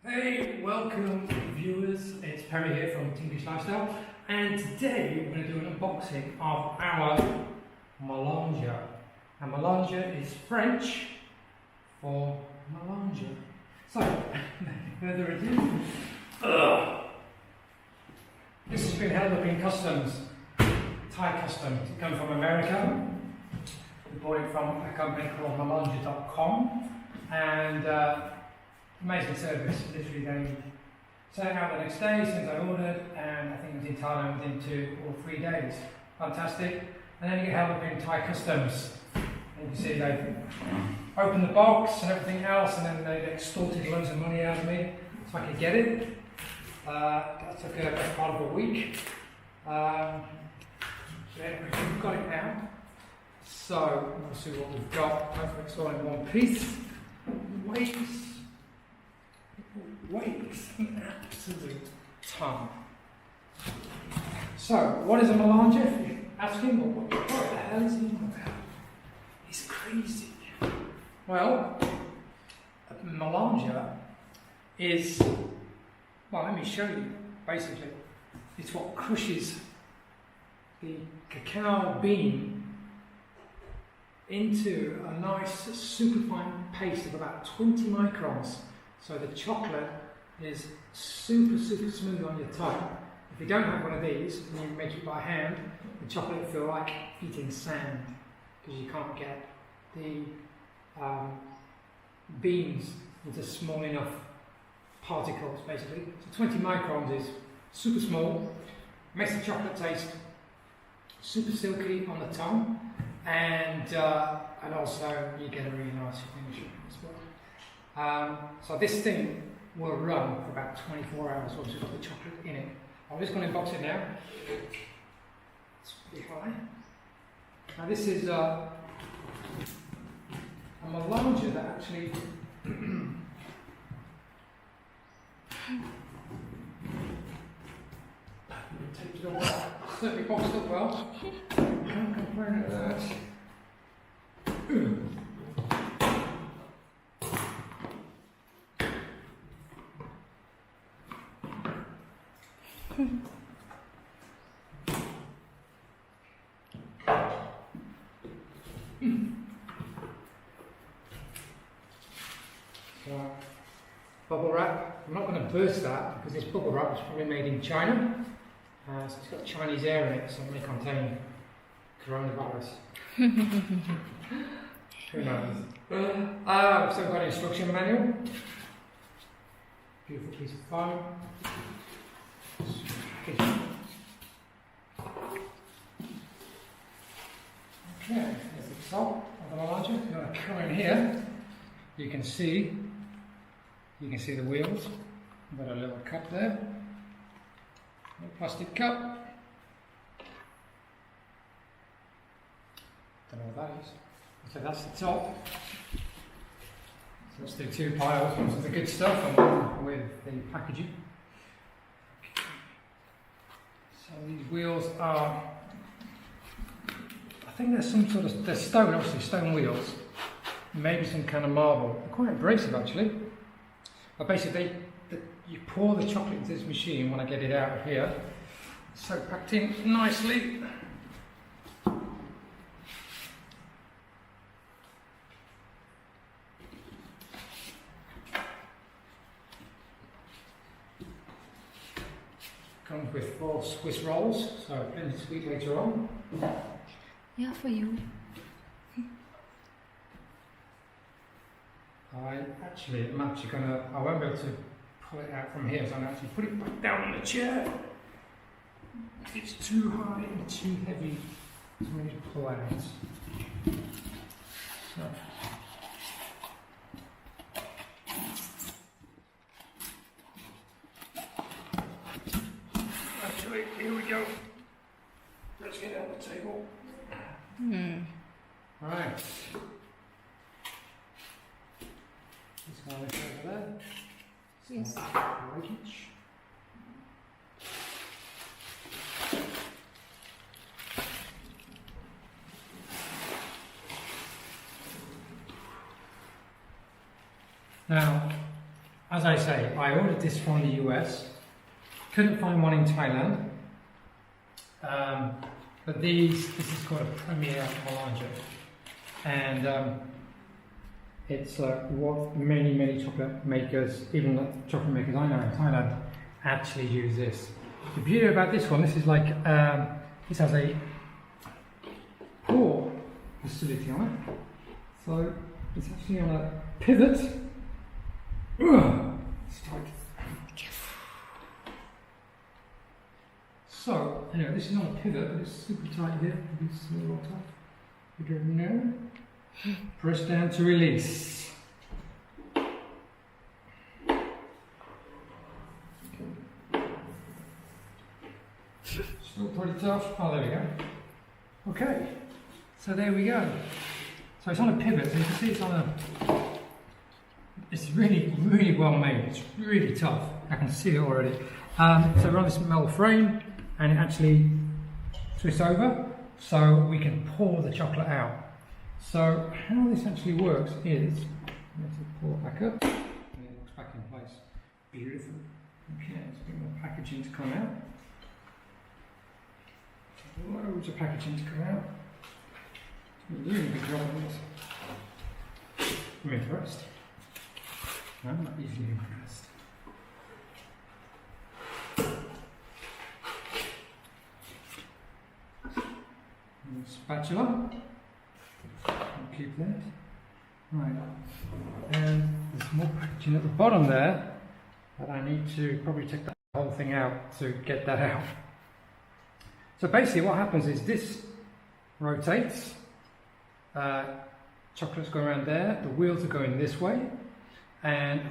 Hey, welcome viewers, it's Pemmy here from Pремьер Lifestyle, and today we're going to do an unboxing of our Melanger. And Melanger is French for Melanger. So, without further ado, this has been held up in customs, Thai customs. It comes from America. We bought it from a company called melanger.com, and amazing service. Literally, they sent it out the next day as soon as I ordered, and I think it was in Thailand within 2 or 3 days. Fantastic. And then you get held up in Thai customs. And you can see they opened the box and everything else, and then they extorted loads of money out of me so I could get it. That took a best part of a week. Yeah, we've got it now. So we'll see what we've got. Hopefully it's all in one piece. Weighs an absolute ton. So, what is a Melanger? If you're asking, what the hell is he on about? It's crazy. Well, a Melanger is, well, let me show you. Basically, it's what crushes the cacao bean into a nice superfine paste of about 20 microns. So the chocolate is super smooth on your tongue. If you don't have one of these and you make it by hand, the chocolate will feel like eating sand because you can't get the beans into small enough particles, basically. So 20 microns is super small, makes the chocolate taste super silky on the tongue, and also you get a really nice finish as well. So this thing will run for about 24 hours once you've got the chocolate in it. I'm just going to unbox it now. It's pretty high. Now this is a Melanger that actually take it all. Certainly boxed up well. Can't complain about that. So, bubble wrap. I'm not going to burst that because this bubble wrap is probably made in China. So it's got Chinese air in it, so it may contain coronavirus. Who knows? So we've got an instruction manual. Beautiful piece of foam. Okay, there's the top of the Melanger. If you want to come in here, you can see the wheels. We've got a little cup there, a plastic cup. Don't know what that is. So that's the top. So let's do 2 piles, one with the good stuff and one with the packaging. So these wheels are, I think there's some sort of, they're stone, obviously stone wheels, maybe some kind of marble. They're quite abrasive actually. But basically, you pour the chocolate into this machine when I get it out of here. So packed in nicely. Comes with 4 Swiss rolls, so plenty sweet later on. Yeah, for you. I'm actually gonna, I won't be able to pull it out from here, so I'm gonna actually put it back down on the chair. It's too high and too heavy for me to pull out. So. Actually, here we go. Let's get it on the table. Alright. This guy over there. Yes. Luggage. Now, as as I say, I ordered this from the US. Couldn't find one in Thailand. But this is called a Premier Melanger. And it's what many chocolate makers, even the chocolate makers I know in Thailand, actually use this. The beauty about this one, this is like, this has a pour facility on it. So it's actually on a pivot. It's tight. So, anyway, this is not a pivot, but it's super tight here. It's a little tight. You do it now. Press down to release. Still pretty tough. Oh, there we go. Okay, so there we go. So it's on a pivot, so you can see it's on a. It's really well made. It's really tough. I can see it already. So we're on this metal frame, and it actually twists over, so we can pour the chocolate out. So how this actually works is, let's pull it back up, and it looks back in place. Beautiful. Okay, there's a bit more packaging to come out. Loads of packaging to come out. Really good job on this. I'm impressed. I'm not easily impressed. And spatula. I'll keep that. Right. And there's more packaging at the bottom there, but I need to probably take the whole thing out to get that out. So basically what happens is this rotates, chocolates go around there, the wheels are going this way, and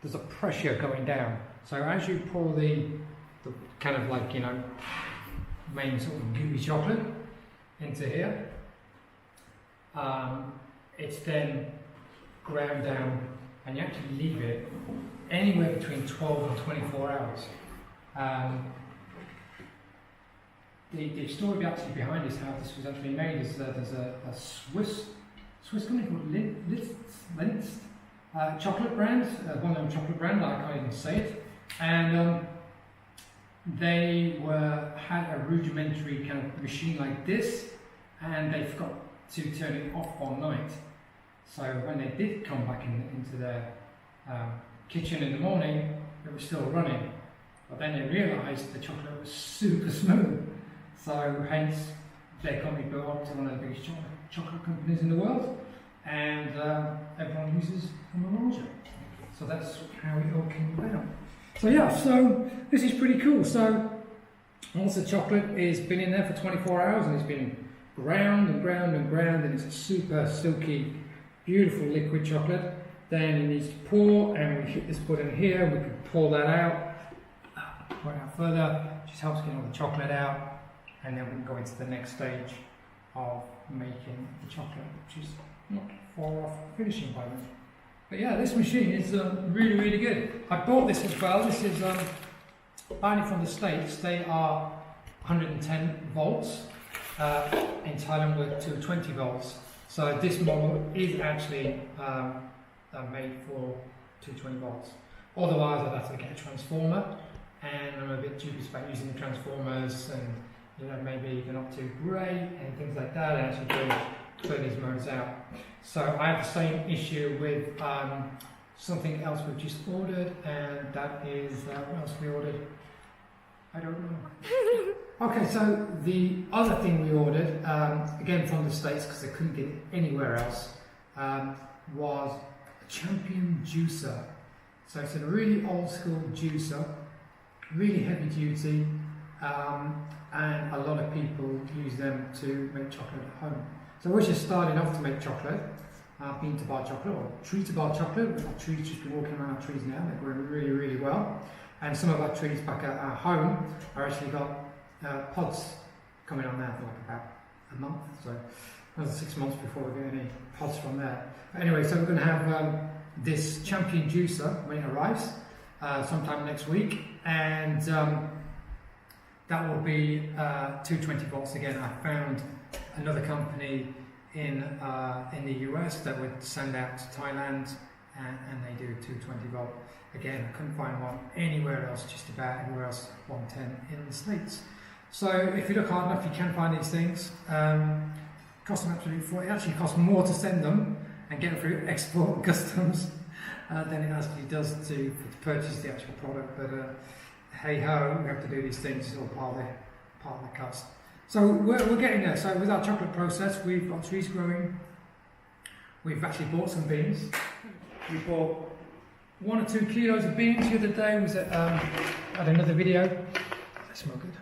there's a pressure going down. So as you pour the kind of like, you know, main sort of gooey chocolate into here, it's then ground down, and you actually leave it anywhere between 12 and 24 hours. The story actually behind this, how this was actually made, is that there's a Swiss company called Lindt chocolate brand, well-known chocolate brand, I can't even say it, and they had a rudimentary kind of machine like this, and they forgot to turn it off one night. So when they did come back into their kitchen in the morning, it was still running, but then they realised the chocolate was super smooth. So hence their company built up to one of the biggest chocolate companies in the world, and everyone uses a Melanger. So that's how it all came about. So yeah, so this is pretty cool. So once the chocolate has been in there for 24 hours and it's been ground, and it's a super silky, beautiful liquid chocolate, then it needs to pour, and we hit this button here, we can pull that out, pour it out further, just helps get all the chocolate out. And then we can go into the next stage of making the chocolate, which is not far off finishing by then. But yeah, this machine is really good. I bought this as well. This is buying it from the States. They are 110 volts. In Thailand we're 220 volts. So this model is actually made for 220 volts. Otherwise I'd have to get a transformer, and I'm a bit dubious about using the transformers, and you know, maybe they're not too great and things like that, and actually turn these motors out. So I have the same issue with something else we've just ordered, and that is, what else we ordered? I don't know. Okay, so the other thing we ordered, again from the States, because I couldn't get it anywhere else, was a Champion juicer. So it's a really old school juicer, really heavy duty, and a lot of people use them to make chocolate at home. So we're just starting off to make chocolate, bean to bar chocolate, or tree to bar chocolate. We've got trees, just been walking around our trees now, they're growing really well. And some of our trees back at our home are actually got pods coming on there for like about a month, so another 6 months before we get any pods from there. But anyway, so we're going to have this Champion juicer when it arrives sometime next week, and that will be 220 volts again. I found another company in the US that would send out to Thailand, and they do 220 volt. again, I couldn't find one anywhere else, just about anywhere else, 110 in the States. So if you look hard enough, you can find these things. Cost them absolutely for it. Actually costs more to send them and get them through export and customs than it actually does to purchase the actual product. But hey ho, we have to do these things. It's all part of the cost. So we're getting there. So with our chocolate process, we've got trees growing. We've actually bought some beans. We bought 1 or 2 kilos of beans the other day. Was at another video. They smell good.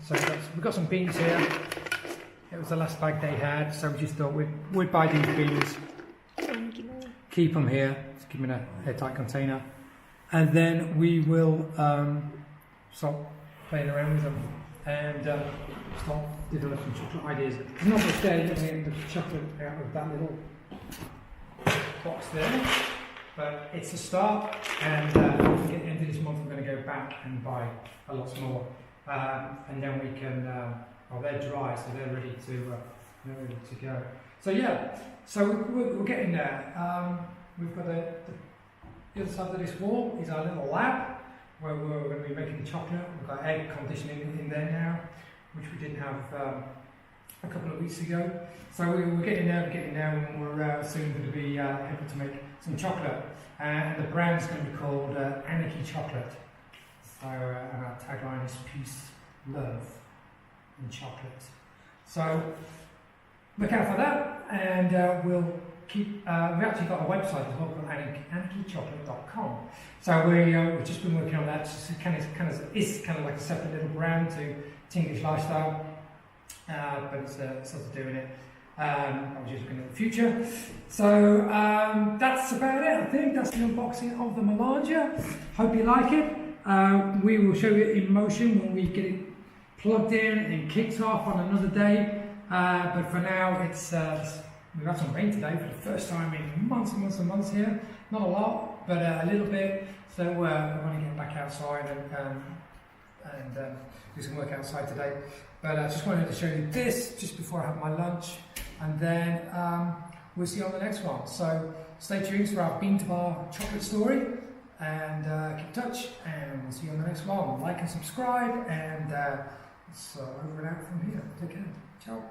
So we've got some beans here. It was the last bag they had, so we just thought we'd buy these beans, keep them here, just keep them in a airtight container, and then we will start playing around with them and start developing chocolate ideas. I'm not going to say the chocolate out of that little box there, but it's a start, and at the end of this month we're going to go back and buy a lot more, and then we can, well, they're dry, so they're ready to go. So yeah, so we're getting there. We've got the other side of this wall is our little lab, where we're going to be making the chocolate. We've got air conditioning in there now, which we didn't have a couple of weeks ago. So we're getting there, and we're soon going to be able to make some chocolate. And the brand's going to be called Anarchy Chocolate. So and our tagline is peace, love, and chocolate. So look out for that, and we'll keep. We've actually got a website as well called anarchychocolate.com. So we've just been working on that. It's kind of like a separate little brand to Tinglish Lifestyle, but it's sort of doing it. I'm just looking at the future. So that's about it. I think that's the unboxing of the Melanger. Hope you like it. We will show you it in motion when we get it plugged in and kicked off on another day. But for now, it's we've had some rain today for the first time in months and months and months here. Not a lot, but a little bit. So we're going to get back outside and do some work outside today. But I just wanted to show you this just before I have my lunch, and then we'll see you on the next one. So stay tuned for our bean to bar chocolate story, and keep in touch, and we'll see you on the next one. Like and subscribe, and it's over and out from here. Take care. Ciao.